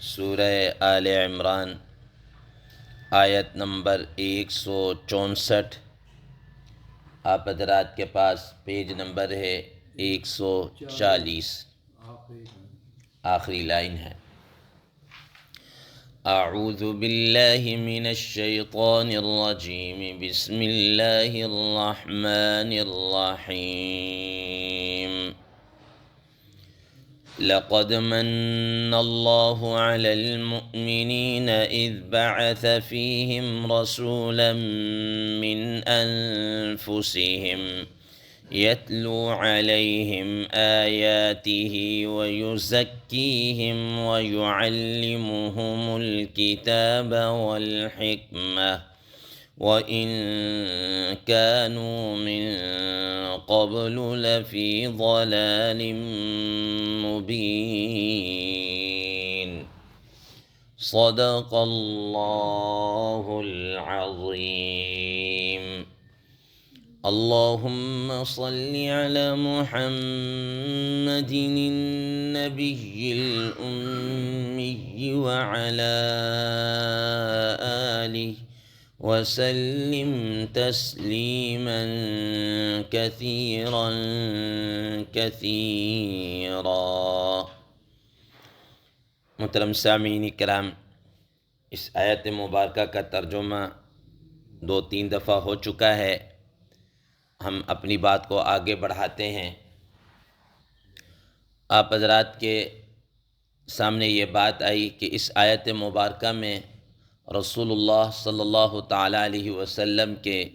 سورہ آل عمران آیت نمبر 164۔ آپ حضرات کے پاس پیج نمبر ہے 140، آخری لائن ہے۔ اعوذ باللہ من الشیطان الرجیم، بسم اللہ الرحمن الرحیم۔ لقد من الله على المؤمنين إذ بعث فيهم رسولا من أنفسهم يتلو عليهم آياته ويزكيهم ويعلمهم الكتاب والحكمة وَإِن كَانُوا مِن قَبْلُ لَفِي ضَلَالٍ مُبِينٍ۔ صدق اللہ العظیم۔ اللہم صل علی محمد النبی الأمی وعلی آلہ وسلم تسلیما کثیرا کثیرا۔ محترم سامعین کرام، اس آیت مبارکہ کا ترجمہ 2-3 دفعہ ہو چکا ہے۔ ہم اپنی بات کو آگے بڑھاتے ہیں۔ آپ حضرات کے سامنے یہ بات آئی کہ اس آیت مبارکہ میں رسول اللہ صلی اللہ تعالیٰ علیہ وسلم کے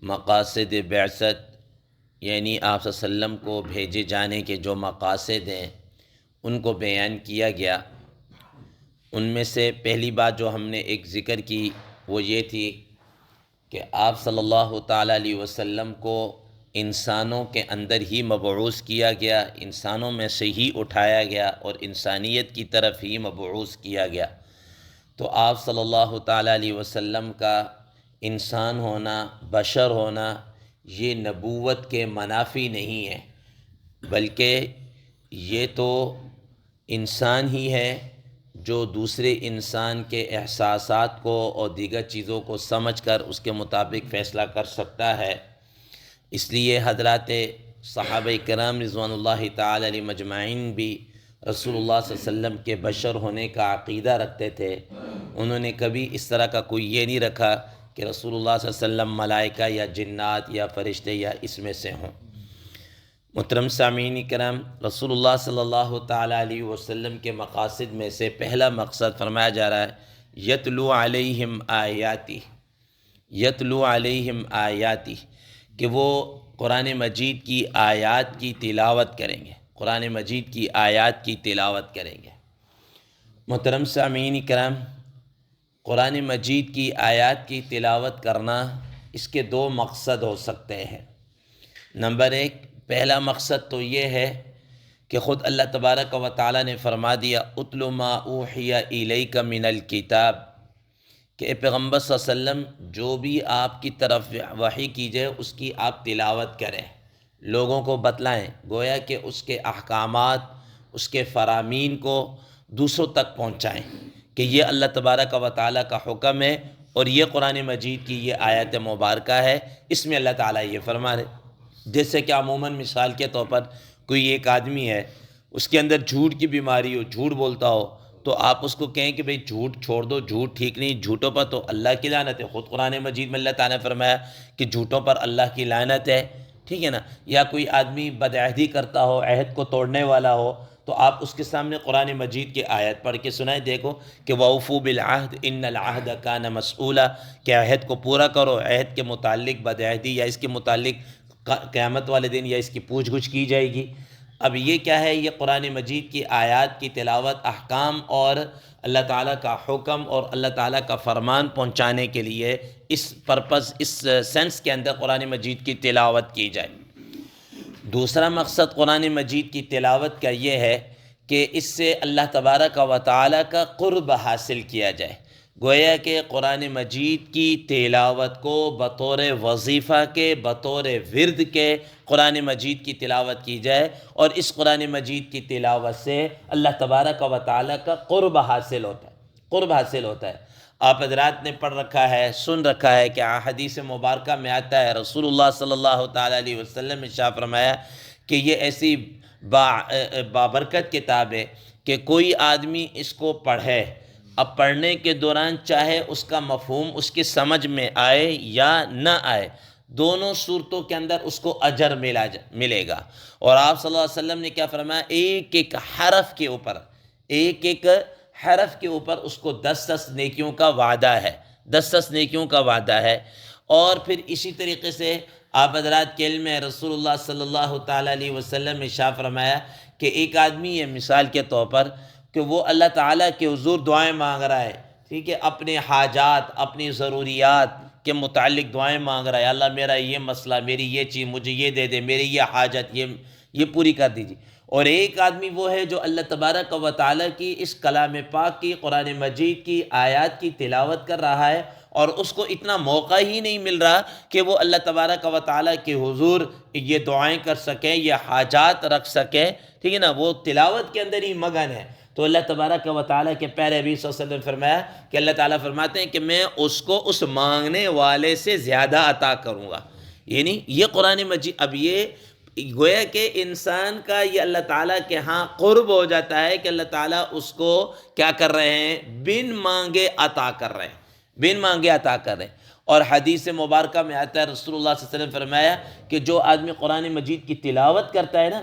مقاصد بعثت، یعنی آپ صلی اللہ علیہ وسلم کو بھیجے جانے کے جو مقاصد ہیں ان کو بیان کیا گیا۔ ان میں سے پہلی بات جو ہم نے ایک ذکر کی وہ یہ تھی کہ آپ صلی اللہ تعالیٰ علیہ وسلم کو انسانوں کے اندر ہی مبعوث کیا گیا، انسانوں میں سے ہی اٹھایا گیا اور انسانیت کی طرف ہی مبعوث کیا گیا۔ تو آپ صلی اللہ تعالیٰ علیہ وسلم کا انسان ہونا، بشر ہونا، یہ نبوت کے منافی نہیں ہے، بلکہ یہ تو انسان ہی ہے جو دوسرے انسان کے احساسات کو اور دیگر چیزوں کو سمجھ کر اس کے مطابق فیصلہ کر سکتا ہے۔ اس لیے حضرات صحابہ کرام رضوان اللہ تعالیٰ علیہ مجمعین بھی رسول اللہ صلی اللہ علیہ وسلم کے بشر ہونے کا عقیدہ رکھتے تھے۔ انہوں نے کبھی اس طرح کا کوئی یہ نہیں رکھا کہ رسول اللہ صلی اللہ علیہ وسلم ملائکہ یا جنات یا فرشتے یا اس میں سے ہوں۔ محترم سامعین کرام، رسول اللہ صلی اللہ تعالیٰ علیہ وسلم کے مقاصد میں سے پہلا مقصد فرمایا جا رہا ہے یتلو علیہم آیاتی، یتلو علیہم آیاتی، کہ وہ قرآن مجید کی آیات کی تلاوت کریں گے، قرآن مجید کی آیات کی تلاوت کریں گے۔ محترم سامعین کرام، قرآن مجید کی آیات کی تلاوت کرنا، اس کے 2 مقصد ہو سکتے ہیں۔ نمبر 1، پہلا مقصد تو یہ ہے کہ خود اللہ تبارک و تعالیٰ نے فرما دیا اتل ما اوحی الیک من الکتاب، کہ اے پیغمبر صلی اللہ علیہ وسلم جو بھی آپ کی طرف وحی کی جائے اس کی آپ تلاوت کریں، لوگوں کو بتلائیں، گویا کہ اس کے احکامات، اس کے فرامین کو دوسروں تک پہنچائیں کہ یہ اللہ تبارک و تعالیٰ کا حکم ہے اور یہ قرآن مجید کی یہ آیت مبارکہ ہے۔ اس میں اللہ تعالیٰ یہ فرما رہے، جیسے کہ عموماً مثال کے طور پر کوئی ایک آدمی ہے، اس کے اندر جھوٹ کی بیماری ہو، جھوٹ بولتا ہو، تو آپ اس کو کہیں کہ بھئی جھوٹ چھوڑ دو، جھوٹ ٹھیک نہیں، جھوٹوں پر تو اللہ کی لعنت ہے۔ خود قرآن مجید میں اللہ تعالیٰ نے فرمایا کہ جھوٹوں پر اللہ کی لعنت ہے، ٹھیک ہے نا۔ یا کوئی آدمی بدعہدی کرتا ہو، عہد کو توڑنے والا ہو، تو آپ اس کے سامنے قرآن مجید کی آیت پڑھ کے سنائیں، دیکھو کہ وَأَوْفُوا بِالْعَهْدِ إِنَّ الْعَهْدَ كَانَ مَسْئُولًا، کہ عہد کو پورا کرو، عہد کے متعلق بدعہدی یا اس کے متعلق قیامت والے دن یا اس کی پوچھ گچھ کی جائے گی۔ اب یہ کیا ہے؟ یہ قرآن مجید کی آیات کی تلاوت، احکام اور اللہ تعالیٰ کا حکم اور اللہ تعالیٰ کا فرمان پہنچانے کے لیے اس پرپس، اس سینس کے اندر قرآن مجید کی تلاوت کی جائے۔ دوسرا مقصد قرآن مجید کی تلاوت کا یہ ہے کہ اس سے اللہ تبارک و تعالیٰ کا قرب حاصل کیا جائے۔ گویا کہ قرآن مجید کی تلاوت کو بطور وظیفہ کے، بطور ورد کے قرآن مجید کی تلاوت کی جائے، اور اس قرآن مجید کی تلاوت سے اللہ تبارک و تعالیٰ کا قرب حاصل ہوتا ہے، قرب حاصل ہوتا ہے۔ آپ حضرات نے پڑھ رکھا ہے، سن رکھا ہے کہ حدیث مبارکہ میں آتا ہے، رسول اللہ صلی اللہ تعالیٰ علیہ وسلم نے ارشاد فرمایا کہ یہ ایسی بابرکت کتاب ہے کہ کوئی آدمی اس کو پڑھے، اب پڑھنے کے دوران چاہے اس کا مفہوم اس کی سمجھ میں آئے یا نہ آئے، دونوں صورتوں کے اندر اس کو اجر ملے گا۔ اور آپ صلی اللہ علیہ وسلم نے کیا فرمایا، ایک ایک حرف کے اوپر، ایک ایک حرف کے اوپر اس کو 10 نیکیوں کا وعدہ ہے، 10 نیکیوں کا وعدہ ہے۔ اور پھر اسی طریقے سے آپ حضرات کے علم میں رسول اللہ صلی اللہ تعالیٰ علیہ وسلم نے ارشاد فرمایا کہ ایک آدمی ہے مثال کے طور پر کہ وہ اللہ تعالیٰ کے حضور دعائیں مانگ رہا ہے، ٹھیک ہے، اپنے حاجات، اپنی ضروریات کے متعلق دعائیں مانگ رہا ہے، اللہ میرا یہ مسئلہ، میری یہ چیز، مجھے یہ دے دے، میری یہ حاجت یہ پوری کر دیجیے۔ اور ایک آدمی وہ ہے جو اللہ تبارک و تعالیٰ کی اس کلام پاک کی، قرآن مجید کی آیات کی تلاوت کر رہا ہے، اور اس کو اتنا موقع ہی نہیں مل رہا کہ وہ اللہ تبارک و تعالیٰ کے حضور یہ دعائیں کر سکیں، یہ حاجات رکھ سکیں، ٹھیک ہے نا، وہ تلاوت کے اندر ہی مگن ہے۔ تو اللہ تبارک و تعالیٰ کے پیارے نبی صلی اللہ علیہ وسلم نے فرمایا کہ اللہ تعالیٰ فرماتے ہیں کہ میں اس کو اس مانگنے والے سے زیادہ عطا کروں گا۔ یعنی یہ قرآن مجید، اب یہ گویا کہ انسان کا یہ اللہ تعالیٰ کے ہاں قرب ہو جاتا ہے کہ اللہ تعالیٰ اس کو کیا کر رہے ہیں، بن مانگے عطا کر رہے ہیں، بن مانگے عطا کر رہے ہیں۔ اور حدیث مبارکہ میں آتا ہے، رسول اللہ صلی اللہ علیہ وسلم نے فرمایا کہ جو آدمی قرآن مجید کی تلاوت کرتا ہے نا،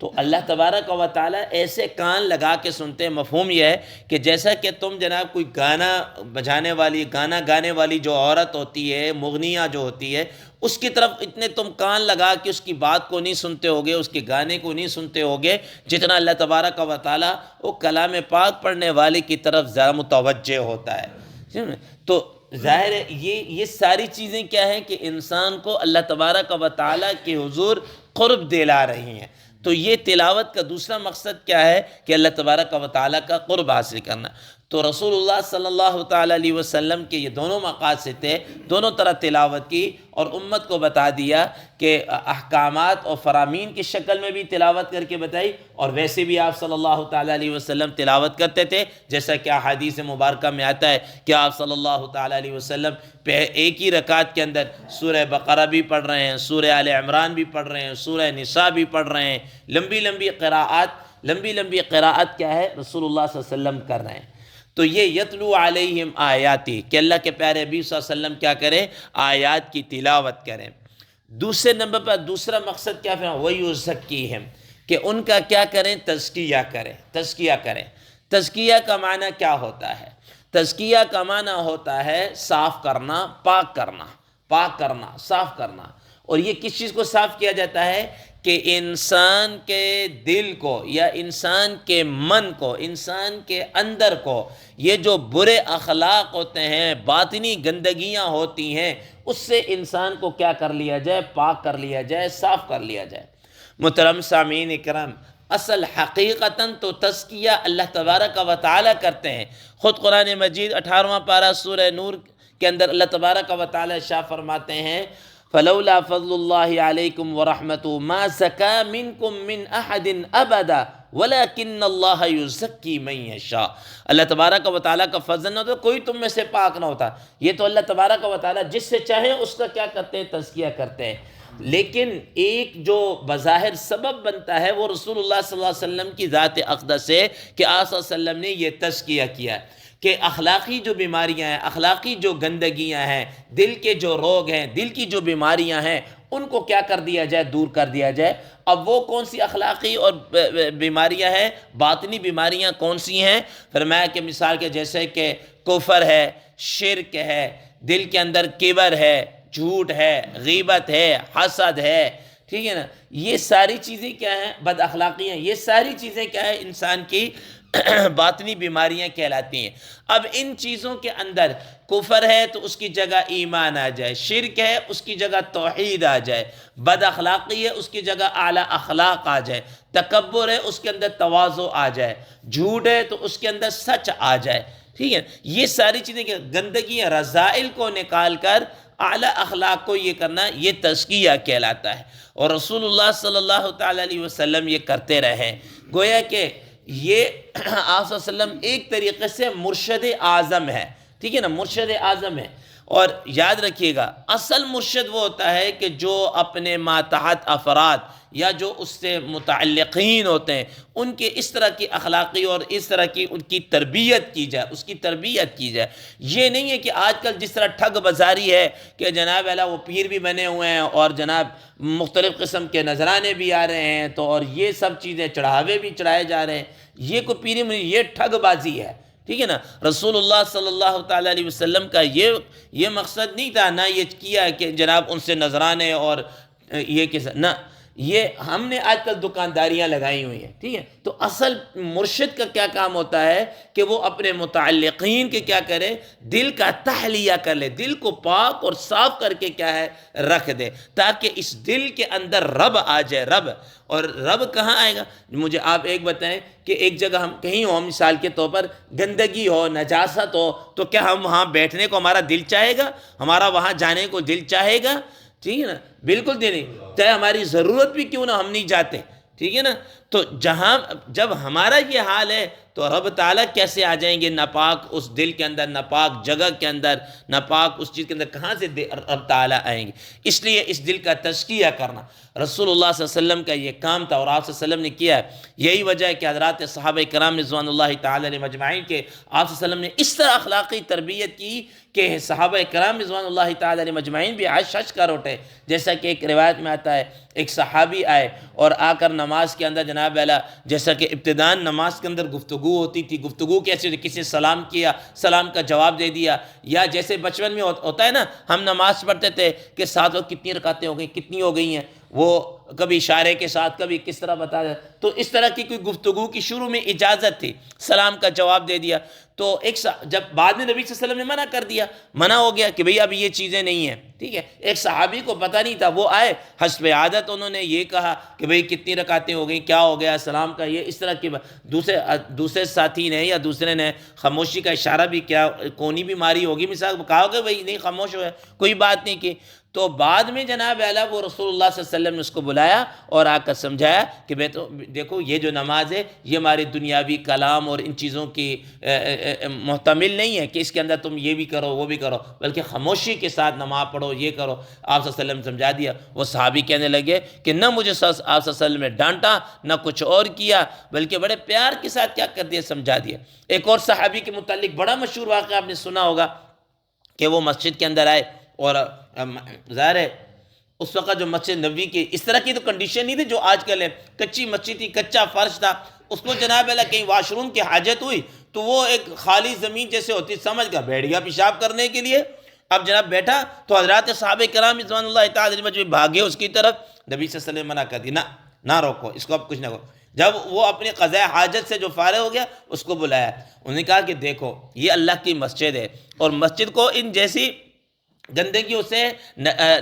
تو اللہ تبارک و تعالیٰ ایسے کان لگا کے سنتے ہیں۔ مفہوم یہ ہے کہ جیسا کہ تم جناب کوئی گانا بجانے والی، گانا گانے والی جو عورت ہوتی ہے، مغنیہ جو ہوتی ہے، اس کی طرف اتنے تم کان لگا کے اس کی بات کو نہیں سنتے ہوگے، اس کے گانے کو نہیں سنتے ہوگے، جتنا اللہ تبارک و تعالیٰ وہ کلام پاک پڑھنے والے کی طرف زیادہ متوجہ ہوتا ہے۔ تو ظاہر ہے یہ ساری چیزیں کیا ہیں کہ انسان کو اللہ تبارک و تعالیٰ کے حضور قرب دلا رہی ہیں۔ تو یہ تلاوت کا دوسرا مقصد کیا ہے کہ اللہ تبارک و تعالیٰ کا قرب حاصل کرنا۔ تو رسول اللہ صلی اللہ تعالیٰ علیہ وسلم کے یہ دونوں مقاصد تھے، دونوں طرح تلاوت کی، اور امت کو بتا دیا کہ احکامات اور فرامین کی شکل میں بھی تلاوت کر کے بتائی، اور ویسے بھی آپ صلی اللہ تعالیٰ علیہ وسلم تلاوت کرتے تھے، جیسا کہ حدیث مبارکہ میں آتا ہے کہ آپ صلی اللہ تعالیٰ علیہ وسلم ایک ہی رکعت کے اندر سورہ بقرہ بھی پڑھ رہے ہیں، سورہ آل عمران بھی پڑھ رہے ہیں، سورہ نساء بھی پڑھ رہے ہیں، لمبی لمبی قراءت کیا ہے رسول اللہ صلی اللہ علیہ وسلم کر رہے ہیں۔ تو یہ یتلو علیہم آیاتی، کہ اللہ کے پیارے نبی صلی اللہ علیہ وسلم کیا کریں، آیات کی تلاوت کریں۔ دوسرے نمبر پر دوسرا مقصد کیا ہے، وَيُزَكِّيهِمْ، کہ ان کا کیا کریں، تزکیہ کریں، تزکیہ کریں۔ تزکیہ کا معنی کیا ہوتا ہے؟ تزکیہ کا معنی ہوتا ہے صاف کرنا، پاک کرنا، صاف کرنا۔ اور یہ کس چیز کو صاف کیا جاتا ہے کہ انسان کے دل کو یا انسان کے من کو، انسان کے اندر کو یہ جو برے اخلاق ہوتے ہیں، باطنی گندگیاں ہوتی ہیں، اس سے انسان کو کیا کر لیا جائے، پاک کر لیا جائے، صاف کر لیا جائے۔ محترم سامعین اکرام، اصل حقیقتاً تو تزکیہ اللہ تبارک و تعالیٰ کرتے ہیں۔ خود قرآن مجید 18واں پارہ سورہ نور کے اندر اللہ تبارک و تعالیٰ ارشاد فرماتے ہیں، فَلَوْلَا فَضْلُ اللَّهِ عَلَيْكُمْ وَرَحْمَتُهُ مَا زَكَىٰ مِنْكُمْ مِنْ أَحَدٍ أَبَدًا وَلَكِنَّ اللَّهَ يُزَكِّي مَن يَشَاءُ۔ اللہ تبارک و تعالیٰ کا فضل نہ ہوتا کوئی تم میں سے پاک نہ ہوتا۔ یہ تو اللہ تبارک و تعالیٰ جس سے چاہے اس کا کیا کرتے ہیں، تزکیہ کرتے ہیں۔ لیکن ایک جو بظاہر سبب بنتا ہے وہ رسول اللہ صلی اللہ علیہ وسلم کی ذات اقدس ہے کہ آپ صلی اللہ علیہ وسلم نے یہ تزکیہ کیا ہے کہ اخلاقی جو بیماریاں ہیں، اخلاقی جو گندگیاں ہیں، دل کے جو روگ ہیں، دل کی جو بیماریاں ہیں، ان کو کیا کر دیا جائے، دور کر دیا جائے۔ اب وہ کون سی اخلاقی اور بیماریاں ہیں، باطنی بیماریاں کون سی ہیں؟ فرمایا کہ مثال کے جیسے کہ کفر ہے، شرک ہے، دل کے اندر کبر ہے، جھوٹ ہے، غیبت ہے، حسد ہے، ٹھیک ہے نا، یہ ساری چیزیں کیا ہیں، بد اخلاقی ہیں۔ یہ ساری چیزیں کیا ہے، انسان کی باطنی بیماریاں کہلاتی ہیں۔ اب ان چیزوں کے اندر کفر ہے تو اس کی جگہ ایمان آ جائے، شرک ہے اس کی جگہ توحید آ جائے، بد اخلاقی ہے اس کی جگہ اعلیٰ اخلاق آ جائے، تکبر ہے اس کے اندر تواضع آ جائے، جھوٹ ہے تو اس کے اندر سچ آ جائے، ٹھیک ہے، یہ ساری چیزیں گندگی رذائل کو نکال کر اعلیٰ اخلاق کو یہ کرنا، یہ تزکیہ کہلاتا ہے۔ اور رسول اللہ صلی اللہ تعالیٰ علیہ وسلم یہ کرتے رہے، گویا کہ یہ آپ صلی اللہ علیہ وسلم ایک طریقے سے مرشد اعظم ہے، ٹھیک ہے نا، مرشد اعظم ہے۔ اور یاد رکھیے گا اصل مرشد وہ ہوتا ہے کہ جو اپنے ماتحت افراد یا جو اس سے متعلقین ہوتے ہیں ان کے اس طرح کی اخلاقی اور اس طرح کی ان کی تربیت کی جائے، اس کی تربیت کی جائے۔ یہ نہیں ہے کہ آج کل جس طرح ٹھگ بازاری ہے کہ جناب اعلیٰ وہ پیر بھی بنے ہوئے ہیں اور جناب مختلف قسم کے نذرانے بھی آ رہے ہیں تو اور یہ سب چیزیں چڑھاوے بھی چڑھائے جا رہے ہیں، یہ کوئی پیری میں یہ ٹھگ بازی ہے، ٹھیک ہے نا۔ رسول اللہ صلی اللہ تعالیٰ علیہ وسلم کا یہ مقصد نہیں تھا، نہ یہ کیا کہ جناب ان سے نذرانے اور یہ نہ، یہ ہم نے آج کل دکانداریاں لگائی ہوئی ہیں، ٹھیک ہے۔ تو اصل مرشد کا کیا کام ہوتا ہے کہ وہ اپنے متعلقین کے کیا کرے، دل کا تحلیہ کر لے، دل کو پاک اور صاف کر کے کیا ہے رکھ دے، تاکہ اس دل کے اندر رب آ جائے، رب۔ اور رب کہاں آئے گا؟ مجھے آپ ایک بتائیں کہ ایک جگہ ہم کہیں ہو، مثال کے طور پر گندگی ہو، نجاست ہو، تو کیا ہم وہاں بیٹھنے کو ہمارا دل چاہے گا؟ ہمارا وہاں جانے کو دل چاہے گا؟ ٹھیک ہے نا، بالکل دل نہیں، چاہے ہماری ضرورت بھی کیوں نہ، ہم نہیں جاتے، ٹھیک ہے نا۔ تو جب ہمارا یہ حال ہے تو رب تعالیٰ کیسے آ جائیں گے ناپاک اس دل کے اندر، ناپاک جگہ کے اندر، ناپاک اس چیز کے اندر کہاں سے رب تعالیٰ آئیں گے؟ اس لیے اس دل کا تزکیہ کرنا رسول اللہ صلی اللہ علیہ وسلم کا یہ کام تھا، اور آپ صلی اللہ علیہ وسلم نے کیا ہے۔ یہی وجہ ہے کہ حضرات صحابہ کرام رضوان اللہ تعالیٰ علیہ مجمعین کے آپ صلی اللہ علیہ وسلم نے اس طرح اخلاقی تربیت کی کہ صحابہ کرام رضوان اللہ تعالیٰ علیہ مجمعین بھی عش کر اٹھے۔ جیسا کہ ایک روایت میں آتا ہے، ایک صحابی آئے اور آ کر نماز کے اندر جناب اعلیٰ، جیسا کہ ابتداً نماز کے اندر گفتگو ہوتی تھی، گفتگو کیسے ہوتی، کسی سلام کیا، سلام کا جواب دے دیا، یا جیسے بچپن میں ہوتا ہے نا، ہم نماز پڑھتے تھے کہ 7 وقت کتنی رکعتیں ہو گئیں، کتنی ہو گئی ہیں، وہ کبھی اشارے کے ساتھ، کبھی کس طرح بتا دیا، تو اس طرح کی کوئی گفتگو کی شروع میں اجازت تھی، سلام کا جواب دے دیا۔ تو جب بعد میں نبی صلی اللہ علیہ وسلم نے منع کر دیا، منع ہو گیا کہ بھئی اب یہ چیزیں نہیں ہیں، ٹھیک ہے۔ ایک صحابی کو پتہ نہیں تھا، وہ آئے حسب عادت انہوں نے یہ کہا کہ بھئی کتنی رکعتیں ہو گئیں، کیا ہو گیا سلام کا، یہ اس طرح کی دوسرے ساتھی نے یا دوسرے نے خاموشی کا اشارہ بھی کیا، کونی بھی ماری ہوگی، مثال کہا ہوگا بھئی نہیں خاموش ہو ہے، کوئی بات نہیں کی۔ تو بعد میں جناب اعلیٰ وہ رسول اللہ صلی اللہ علیہ وسلم نے اس کو بلایا اور آ کر سمجھایا کہ دیکھو یہ جو نماز ہے یہ ہمارے دنیاوی کلام اور ان چیزوں کی محتمل نہیں ہے کہ اس کے اندر تم یہ بھی کرو وہ بھی کرو، بلکہ خاموشی کے ساتھ نماز پڑھو، یہ کرو۔ آپ صلی اللہ علیہ وسلم سمجھا دیا۔ وہ صحابی کہنے لگے کہ نہ مجھے آپ صلی اللہ علیہ وسلم نے ڈانٹا، نہ کچھ اور کیا، بلکہ بڑے پیار کے ساتھ کیا کر دیا، سمجھا دیا۔ ایک اور صحابی کے متعلق بڑا مشہور واقعہ آپ نے سنا ہوگا کہ وہ مسجد کے اندر آئے، اور ظاہر ہے اس وقت جو مسجد نبوی کی اس طرح کی تو کنڈیشن نہیں تھی جو آج کل ہے، کچی مسجد تھی، کچا فرش تھا، اس کو جناب اللہ کہیں واش روم کی حاجت ہوئی تو وہ ایک خالی زمین جیسے ہوتی سمجھ کر بیٹھ گیا پیشاب کرنے کے لیے۔ اب جناب بیٹھا تو حضرات صحابہ کرام رضوان اللہ تعالیٰ علیہ مجمعین بھاگے اس کی طرف، نبی صلی اللہ علیہ وسلم منع کر دی، نہ روکو اس کو، اب کچھ نہ کرو۔ جب وہ اپنے قضاء حاجت سے جو فارغ ہو گیا اس کو بلایا، انہوں نے کہا کہ دیکھو یہ اللہ کی مسجد ہے اور مسجد کو ان جیسی گندگیوں سے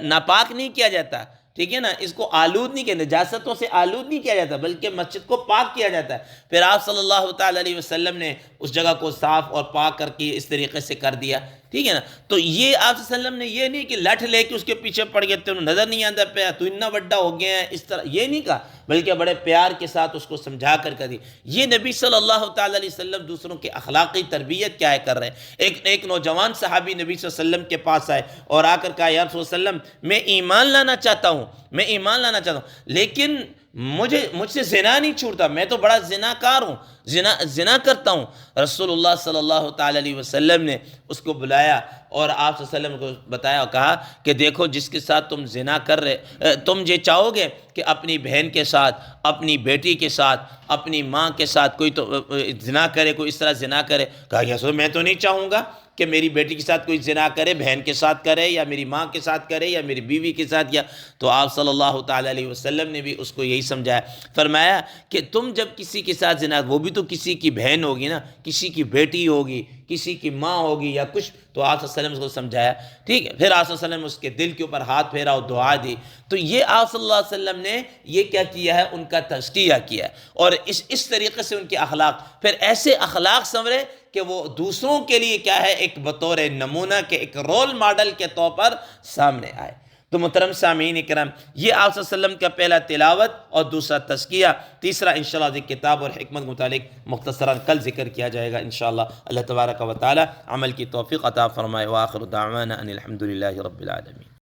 ناپاک نہیں کیا جاتا، ٹھیک ہے نا، اس کو آلود نہیں کیا، نجاستوں سے آلود نہیں کیا جاتا، بلکہ مسجد کو پاک کیا جاتا ہے۔ پھر آپ صلی اللہ تعالیٰ علیہ وسلم نے اس جگہ کو صاف اور پاک کر کے اس طریقے سے کر دیا، ٹھیک ہے نا۔ تو یہ آپ صلی اللہ علیہ وسلم نے یہ نہیں کہ لٹھ لے کے اس کے پیچھے پڑ گئے، تو نظر نہیں آتا پہ تو اتنا بڑا ہو گیا ہے، اس طرح یہ نہیں کہا، بلکہ بڑے پیار کے ساتھ اس کو سمجھا کر دی۔ یہ نبی صلی اللہ تعالیٰ علیہ وسلم دوسروں کی اخلاقی تربیت کیا ہے کر رہے ہیں۔ ایک نوجوان صحابی نبی صلی اللہ علیہ وسلم کے پاس آئے اور آ کر کہا، یا رسول اللہ علیہ وسلم میں ایمان لانا چاہتا ہوں، لیکن مجھ سے زنا نہیں چھوٹتا، میں تو بڑا زناکار ہوں، زنا کرتا ہوں۔ رسول اللہ صلی اللہ تعالیٰ علیہ وسلم نے اس کو بلایا اور آپ صلی اللہ علیہ وسلم کو بتایا اور کہا کہ دیکھو جس کے ساتھ تم زنا کر رہے، تم یہ چاہو گے کہ اپنی بہن کے ساتھ، اپنی بیٹی کے ساتھ، اپنی ماں کے ساتھ کوئی تو زنا کرے، کوئی اس طرح زنا کرے؟ کہا یا سو میں تو نہیں چاہوں گا کہ میری بیٹی کے ساتھ کوئی زنا کرے، بہن کے ساتھ کرے، یا میری ماں کے ساتھ کرے، یا میری بیوی کے ساتھ، یا تو آپ صلی اللہ تعالیٰ علیہ وسلم نے بھی اس کو یہی سمجھایا، فرمایا کہ تم جب کسی کے ساتھ زنا، وہ بھی تو کسی کی بہن ہوگی نا، کسی کی بیٹی ہوگی، کسی کی ماں ہوگی یا کچھ، تو آپ صلی اللہ علیہ وسلم کو سمجھایا، ٹھیک ہے، پھر آپ صلی اللہ علیہ وسلم اس کے دل کے اوپر ہاتھ پھیرا اور دعا دی. تو یہ آپ صلی اللہ علیہ وسلم نے یہ کیا کیا ہے، ان کا تزکیہ کیا ہے، اور اس طریقے سے ان کے اخلاق، پھر ایسے اخلاق سنورے کہ وہ دوسروں کے لیے کیا ہے، ایک بطور نمونہ کے، ایک رول ماڈل کے طور پر سامنے آئے. تو محترم سامعین اکرام، یہ آپ صلی اللہ علیہ وسلم کا پہلا تلاوت اور دوسرا تزکیہ. تیسرا انشاءاللہ ذکر کتاب اور حکمت متعلق مختصراً کل ذکر کیا جائے گا انشاءاللہ. اللہ تبارک و تعالی عمل کی توفیق عطا فرمائے. وآخر دعوانا ان الحمدللہ رب العالمین.